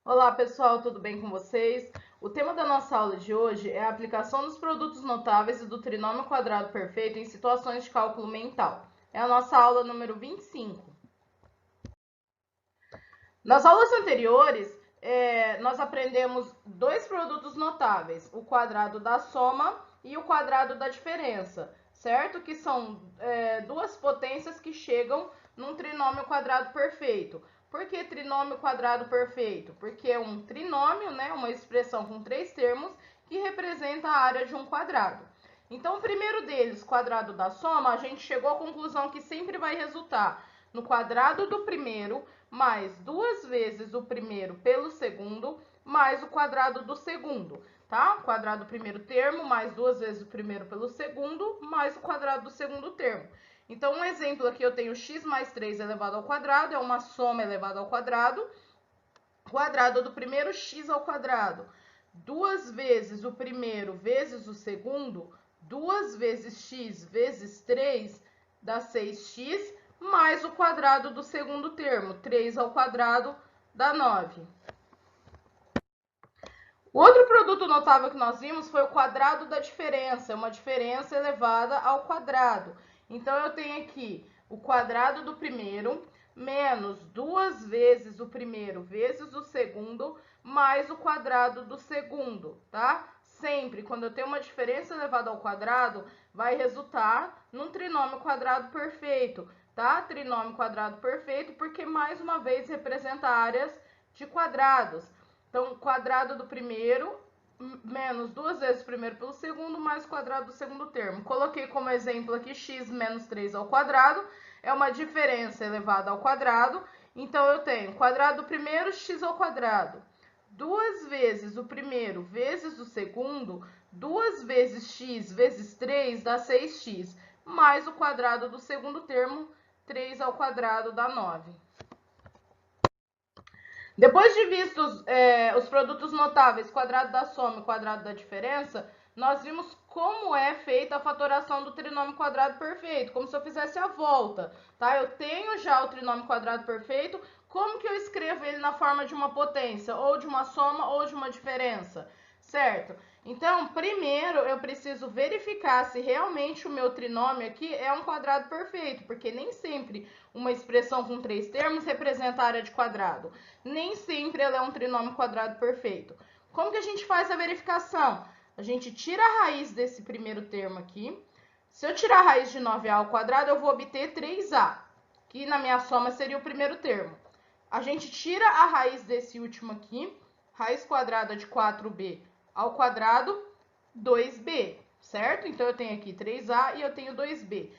Olá pessoal, tudo bem com vocês? O tema da nossa aula de hoje é a aplicação dos produtos notáveis e do trinômio quadrado perfeito em situações de cálculo mental. É a nossa aula número 25. Nas aulas anteriores, nós aprendemos dois produtos notáveis, o quadrado da soma e o quadrado da diferença, certo? Que são duas potências que chegam num trinômio quadrado perfeito. Por que trinômio quadrado perfeito? Porque é um trinômio, né, uma expressão com três termos que representa a área de um quadrado. Então, o primeiro deles, quadrado da soma, a gente chegou à conclusão que sempre vai resultar no quadrado do primeiro mais duas vezes o primeiro pelo segundo mais o quadrado do segundo, tá? O quadrado do primeiro termo mais duas vezes o primeiro pelo segundo mais o quadrado do segundo termo. Então, um exemplo aqui, eu tenho x mais 3 elevado ao quadrado, é uma soma elevada ao quadrado. Quadrado do primeiro, x ao quadrado. Duas vezes o primeiro vezes o segundo, duas vezes x vezes 3 dá 6x, mais o quadrado do segundo termo, 3 ao quadrado dá 9. O outro produto notável que nós vimos foi o quadrado da diferença, uma diferença elevada ao quadrado. Então, eu tenho aqui o quadrado do primeiro menos duas vezes o primeiro vezes o segundo, mais o quadrado do segundo, tá? Sempre, quando eu tenho uma diferença elevada ao quadrado, vai resultar num trinômio quadrado perfeito, tá? Trinômio quadrado perfeito, porque, mais uma vez, representa áreas de quadrados. Então, quadrado do primeiro menos duas vezes o primeiro pelo segundo, mais o quadrado do segundo termo. Coloquei como exemplo aqui x menos 3 ao quadrado, é uma diferença elevada ao quadrado. Então, eu tenho quadrado do primeiro, x ao quadrado. Duas vezes o primeiro vezes o segundo, duas vezes x vezes 3 dá 6x, mais o quadrado do segundo termo, 3 ao quadrado dá 9. Depois de vistos os produtos notáveis, quadrado da soma e quadrado da diferença, nós vimos como é feita a fatoração do trinômio quadrado perfeito, como se eu fizesse a volta, tá? Eu tenho já o trinômio quadrado perfeito, como que eu escrevo ele na forma de uma potência, ou de uma soma, ou de uma diferença, certo? Então, primeiro eu preciso verificar se realmente o meu trinômio aqui é um quadrado perfeito, porque nem sempre uma expressão com três termos representa a área de quadrado. Nem sempre ela é um trinômio quadrado perfeito. Como que a gente faz a verificação? A gente tira a raiz desse primeiro termo aqui. Se eu tirar a raiz de 9a ao quadrado, eu vou obter 3a, que na minha soma seria o primeiro termo. A gente tira a raiz desse último aqui, raiz quadrada de 4b ao quadrado, 2b, certo? Então, eu tenho aqui 3a e eu tenho 2b.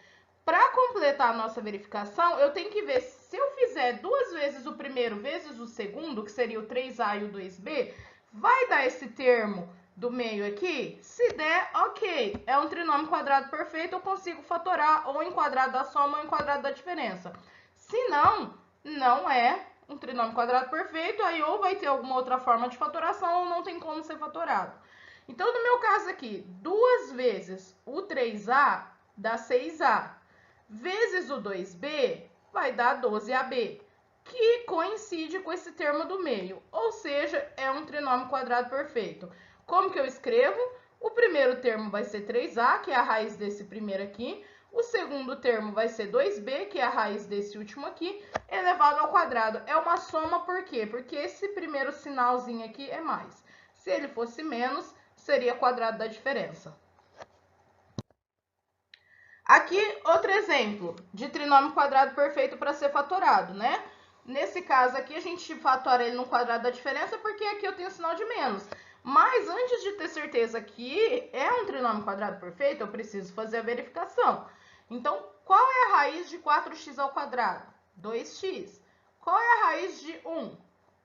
Para completar a nossa verificação, eu tenho que ver se eu fizer duas vezes o primeiro vezes o segundo, que seria o 3a e o 2b, vai dar esse termo do meio aqui? Se der, ok. É um trinômio quadrado perfeito, eu consigo fatorar ou em quadrado da soma ou em quadrado da diferença. Se não, não é um trinômio quadrado perfeito, aí ou vai ter alguma outra forma de fatoração ou não tem como ser fatorado. Então, no meu caso aqui, duas vezes o 3a dá 6a, vezes o 2b vai dar 12ab, que coincide com esse termo do meio, ou seja, é um trinômio quadrado perfeito. Como que eu escrevo? O primeiro termo vai ser 3a, que é a raiz desse primeiro aqui. O segundo termo vai ser 2b, que é a raiz desse último aqui, elevado ao quadrado. É uma soma, por quê? Porque esse primeiro sinalzinho aqui é mais. Se ele fosse menos, seria quadrado da diferença. Aqui, outro exemplo de trinômio quadrado perfeito para ser fatorado, né? Nesse caso aqui, a gente fatora ele no quadrado da diferença, porque aqui eu tenho sinal de menos. Mas, antes de ter certeza que é um trinômio quadrado perfeito, eu preciso fazer a verificação. Então, qual é a raiz de 4x ao quadrado? 2x. Qual é a raiz de 1?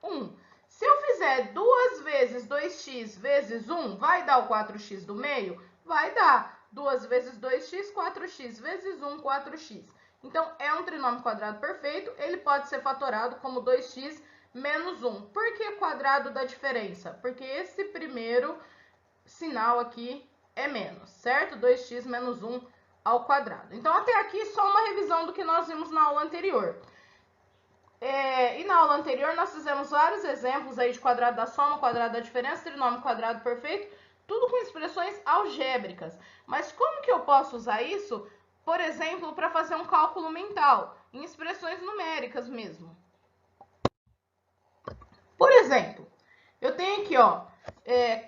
1. Se eu fizer duas vezes 2x vezes 1, vai dar o 4x do meio? Vai dar. 2 vezes 2x, 4x vezes 1, 4x. Então, é um trinômio quadrado perfeito, ele pode ser fatorado como 2x menos 1. Por que quadrado da diferença? Porque esse primeiro sinal aqui é menos, certo? 2x menos 1 ao quadrado. Então, até aqui, só uma revisão do que nós vimos na aula anterior. E na aula anterior nós fizemos vários exemplos aí de quadrado da soma, quadrado da diferença, trinômio quadrado perfeito, tudo com expressões algébricas. Mas como que eu posso usar isso, por exemplo, para fazer um cálculo mental, em expressões numéricas mesmo? Por exemplo, eu tenho aqui, ó,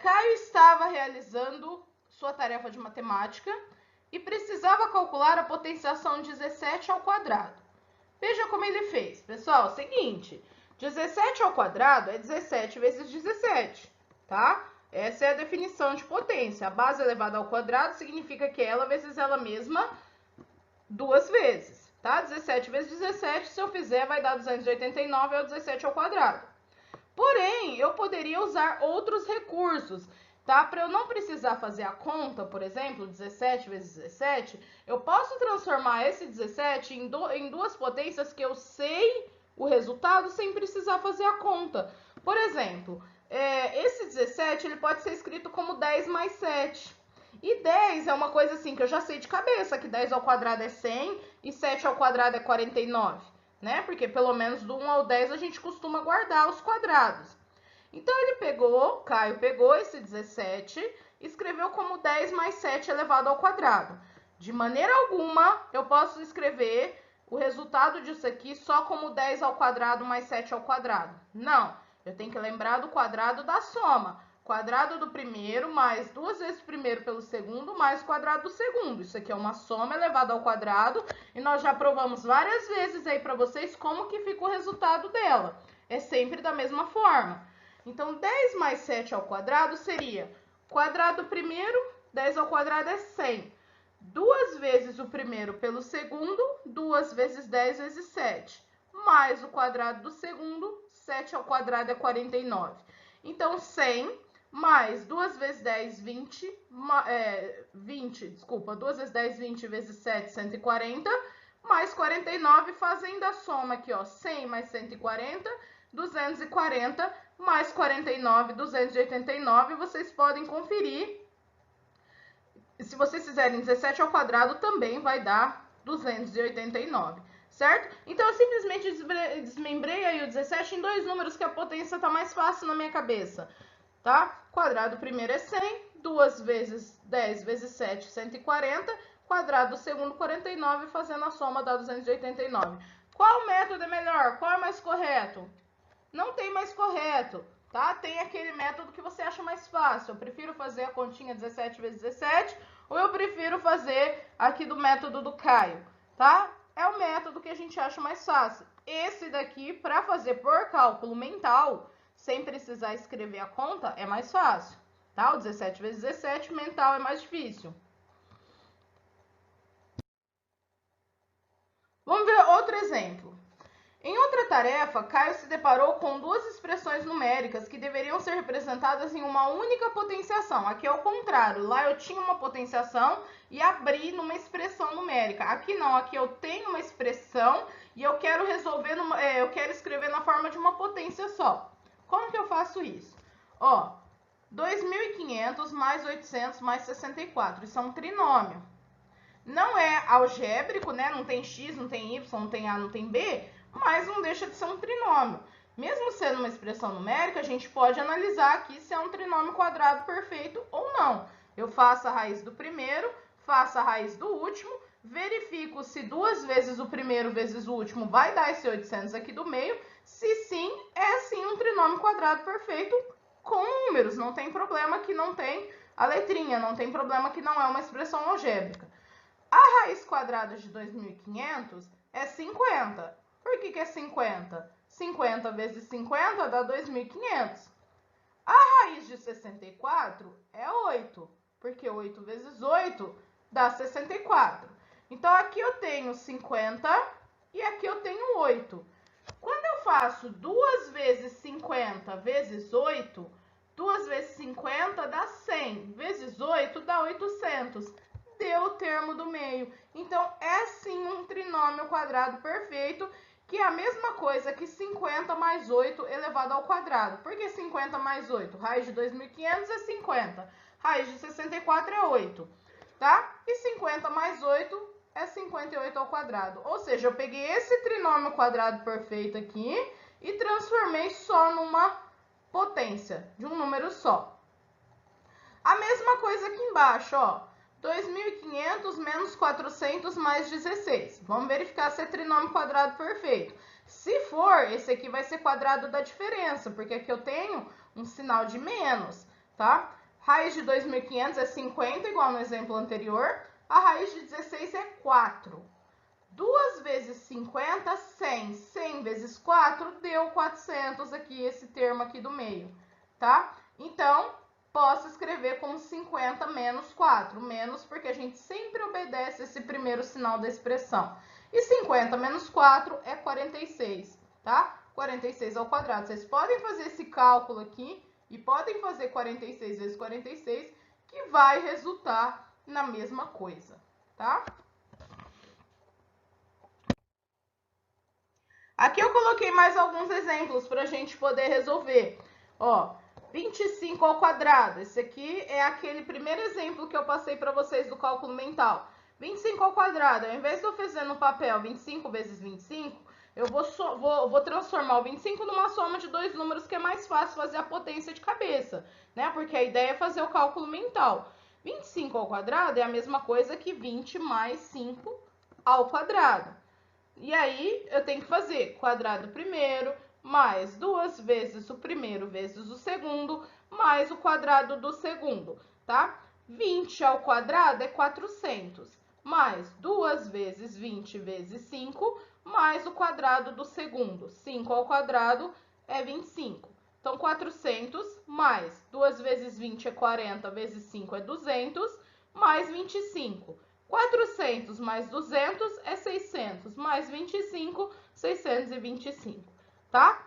Caio estava realizando sua tarefa de matemática e precisava calcular a potenciação 17 ao quadrado. Veja como ele fez. Pessoal, é o seguinte, 17 ao quadrado é 17 vezes 17, tá? Essa é a definição de potência. A base elevada ao quadrado significa que é ela vezes ela mesma duas vezes, tá? 17 vezes 17, se eu fizer, vai dar 289, é o 17 ao quadrado. Porém, eu poderia usar outros recursos, tá? Para eu não precisar fazer a conta, por exemplo, 17 vezes 17, eu posso transformar esse 17 em duas potências que eu sei o resultado sem precisar fazer a conta. Por exemplo, esse 17 ele pode ser escrito como 10 mais 7. E 10 é uma coisa assim que eu já sei de cabeça, que 10 ao quadrado é 100 e 7 ao quadrado é 49. Né? Porque pelo menos do 1 ao 10 a gente costuma guardar os quadrados. Então, Caio pegou esse 17 e escreveu como 10 mais 7 elevado ao quadrado. De maneira alguma, eu posso escrever o resultado disso aqui só como 10 ao quadrado mais 7 ao quadrado. Não, eu tenho que lembrar do quadrado da soma. Quadrado do primeiro mais 2 vezes o primeiro pelo segundo mais o quadrado do segundo. Isso aqui é uma soma elevada ao quadrado e nós já provamos várias vezes aí para vocês como que fica o resultado dela. É sempre da mesma forma. Então, 10 mais 7 ao quadrado seria quadrado do primeiro, 10 ao quadrado é 100. 2 vezes o primeiro pelo segundo, 2 vezes 10 vezes 7. Mais o quadrado do segundo, 7 ao quadrado é 49. Então, 100 mais 2 vezes 10, 20, 2 vezes 10, 20 vezes 7, 140, mais 49, fazendo a soma aqui, ó, 100 mais 140, 240, mais 49, 289, vocês podem conferir. Se vocês fizerem 17 ao quadrado, também vai dar 289, certo? Então, eu simplesmente desmembrei aí o 17 em dois números que a potência tá mais fácil na minha cabeça. Tá? Quadrado primeiro é 100, 2 vezes 10 vezes 7, 140. Quadrado do segundo, 49, fazendo a soma dá 289. Qual método é melhor? Qual é mais correto? Não tem mais correto, tá? Tem aquele método que você acha mais fácil. Eu prefiro fazer a continha 17 vezes 17, ou eu prefiro fazer aqui do método do Caio, tá? É o método que a gente acha mais fácil. Esse daqui, para fazer por cálculo mental, sem precisar escrever a conta, é mais fácil, tá? O 17 vezes 17 mental é mais difícil. Vamos ver outro exemplo. Em outra tarefa, Caio se deparou com duas expressões numéricas que deveriam ser representadas em uma única potenciação. Aqui é o contrário, lá eu tinha uma potenciação e abri numa expressão numérica. Aqui não, aqui eu tenho uma expressão e eu quero eu quero escrever na forma de uma potência só. Como que eu faço isso? Ó, 2.500 mais 800 mais 64, isso é um trinômio. Não é algébrico, né? Não tem x, não tem y, não tem a, não tem b, mas não deixa de ser um trinômio. Mesmo sendo uma expressão numérica, a gente pode analisar aqui se é um trinômio quadrado perfeito ou não. Eu faço a raiz do primeiro, faço a raiz do último, verifico se 2 vezes o primeiro vezes o último vai dar esse 800 aqui do meio. Se sim, é sim um trinômio quadrado perfeito com números. Não tem problema que não tem a letrinha, não tem problema que não é uma expressão algébrica. A raiz quadrada de 2.500 é 50. Por que é 50? 50 vezes 50 dá 2.500. A raiz de 64 é 8, porque 8 vezes 8 dá 64. Então, aqui eu tenho 50 e aqui eu tenho 8. Quando eu faço 2 vezes 50 vezes 8, 2 vezes 50 dá 100, vezes 8 dá 800. Deu o termo do meio. Então, é sim um trinômio quadrado perfeito, que é a mesma coisa que 50 mais 8 elevado ao quadrado. Por que 50 mais 8? Raiz de 2.500 é 50. Raiz de 64 é 8. Tá? E 50 mais 8 é 58 ao quadrado. Ou seja, eu peguei esse trinômio quadrado perfeito aqui e transformei só numa potência, de um número só. A mesma coisa aqui embaixo, ó. 2.500 menos 400 mais 16. Vamos verificar se é trinômio quadrado perfeito. Se for, esse aqui vai ser quadrado da diferença, porque aqui eu tenho um sinal de menos, tá? Raiz de 2.500 é 50, igual no exemplo anterior. A raiz de 16 é 4. 2 vezes 50, 100. 100 vezes 4 deu 400 aqui, esse termo aqui do meio, tá? Então, posso escrever como 50 menos 4. Menos porque a gente sempre obedece esse primeiro sinal da expressão. E 50 menos 4 é 46, tá? 46 ao quadrado. Vocês podem fazer esse cálculo aqui e podem fazer 46 vezes 46, que vai resultar na mesma coisa, tá? Aqui eu coloquei mais alguns exemplos para a gente poder resolver. Ó, 25 ao quadrado. Esse aqui é aquele primeiro exemplo que eu passei para vocês do cálculo mental. 25 ao quadrado, ao invés de eu fazer no papel 25 vezes 25, eu vou transformar o 25 numa soma de dois números, que é mais fácil fazer a potência de cabeça, né? Porque a ideia é fazer o cálculo mental. 25 ao quadrado é a mesma coisa que 20 mais 5 ao quadrado. E aí, eu tenho que fazer quadrado primeiro, mais 2 vezes o primeiro vezes o segundo, mais o quadrado do segundo, tá? 20 ao quadrado é 400, mais 2 vezes 20 vezes 5, mais o quadrado do segundo. 5 ao quadrado é 25. Então, 400 mais 2 vezes 20 é 40, vezes 5 é 200, mais 25. 400 mais 200 é 600, mais 25, 625, tá?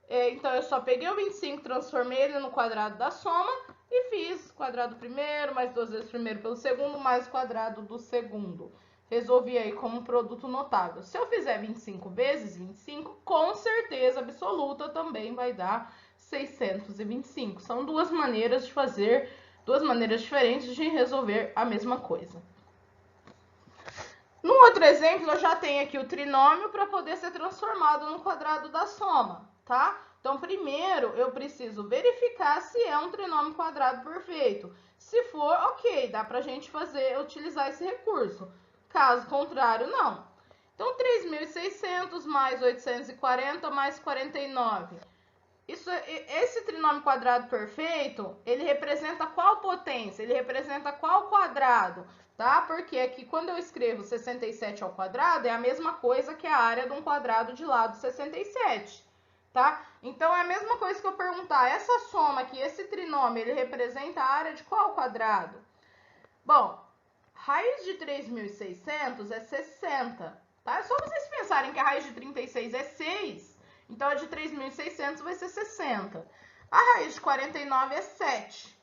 Então, eu só peguei o 25, transformei ele no quadrado da soma e fiz quadrado primeiro, mais 2 vezes primeiro pelo segundo, mais o quadrado do segundo. Resolvi aí como produto notável. Se eu fizer 25 vezes 25, com certeza absoluta também vai dar 625. São duas maneiras de fazer, duas maneiras diferentes de resolver a mesma coisa. No outro exemplo, eu já tenho aqui o trinômio para poder ser transformado no quadrado da soma, tá? Então, primeiro, eu preciso verificar se é um trinômio quadrado perfeito. Se for, ok, dá para a gente utilizar esse recurso. Caso contrário, não. Então, 3.600 mais 840 mais 49. Esse trinômio quadrado perfeito, ele representa qual potência? Ele representa qual quadrado? Tá? Porque aqui, quando eu escrevo 67 ao quadrado, é a mesma coisa que a área de um quadrado de lado 67, tá? Então, é a mesma coisa que eu perguntar, essa soma aqui, esse trinômio, ele representa a área de qual quadrado? Bom, raiz de 3.600 é 60, tá? É só vocês pensarem que a raiz de 36 é 6, então a de 3.600 vai ser 60. A raiz de 49 é 7.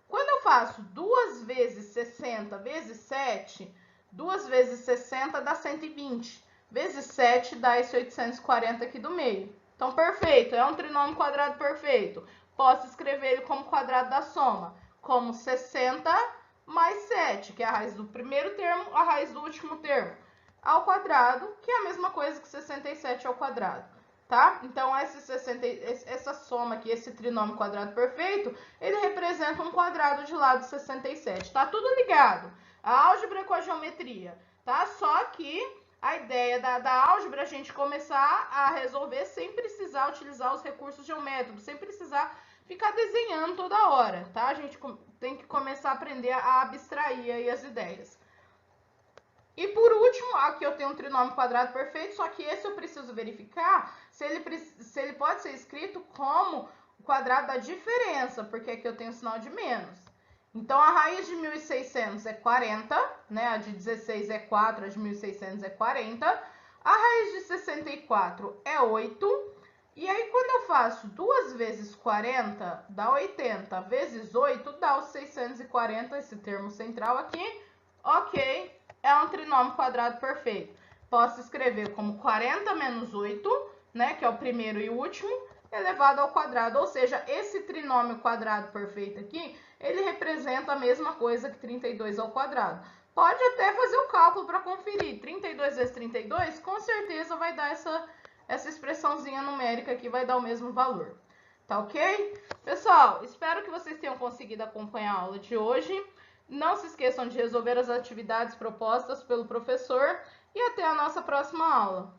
Quando eu faço 2 vezes 60 vezes 7, 2 vezes 60 dá 120. Vezes 7 dá esse 840 aqui do meio. Então, perfeito. É um trinômio quadrado perfeito. Posso escrever ele como quadrado da soma, como 60 mais 7, que é a raiz do primeiro termo, a raiz do último termo, ao quadrado, que é a mesma coisa que 67 ao quadrado. Tá? Então, essa soma aqui, esse trinômio quadrado perfeito, ele representa um quadrado de lado 67. Tá tudo ligado. A álgebra com a geometria, tá? Só que a ideia da álgebra é a gente começar a resolver sem precisar utilizar os recursos geométricos, sem precisar ficar desenhando toda hora, tá? A gente tem que começar a aprender a abstrair aí as ideias. E por último, aqui eu tenho um trinômio quadrado perfeito, só que esse eu preciso verificar se ele pode ser escrito como o quadrado da diferença, porque aqui eu tenho o sinal de menos. Então, a raiz de 1.600 é 40, né? A de 16 é 4, a de 1.600 é 40. A raiz de 64 é 8. E aí, quando eu faço 2 vezes 40, dá 80, vezes 8, dá os 640, esse termo central aqui. Ok. É um trinômio quadrado perfeito. Posso escrever como 40 menos 8, né, que é o primeiro e o último, elevado ao quadrado. Ou seja, esse trinômio quadrado perfeito aqui, ele representa a mesma coisa que 32 ao quadrado. Pode até fazer o cálculo para conferir. 32 vezes 32, com certeza vai dar essa expressãozinha numérica aqui, vai dar o mesmo valor. Tá ok? Pessoal, espero que vocês tenham conseguido acompanhar a aula de hoje. Não se esqueçam de resolver as atividades propostas pelo professor e até a nossa próxima aula.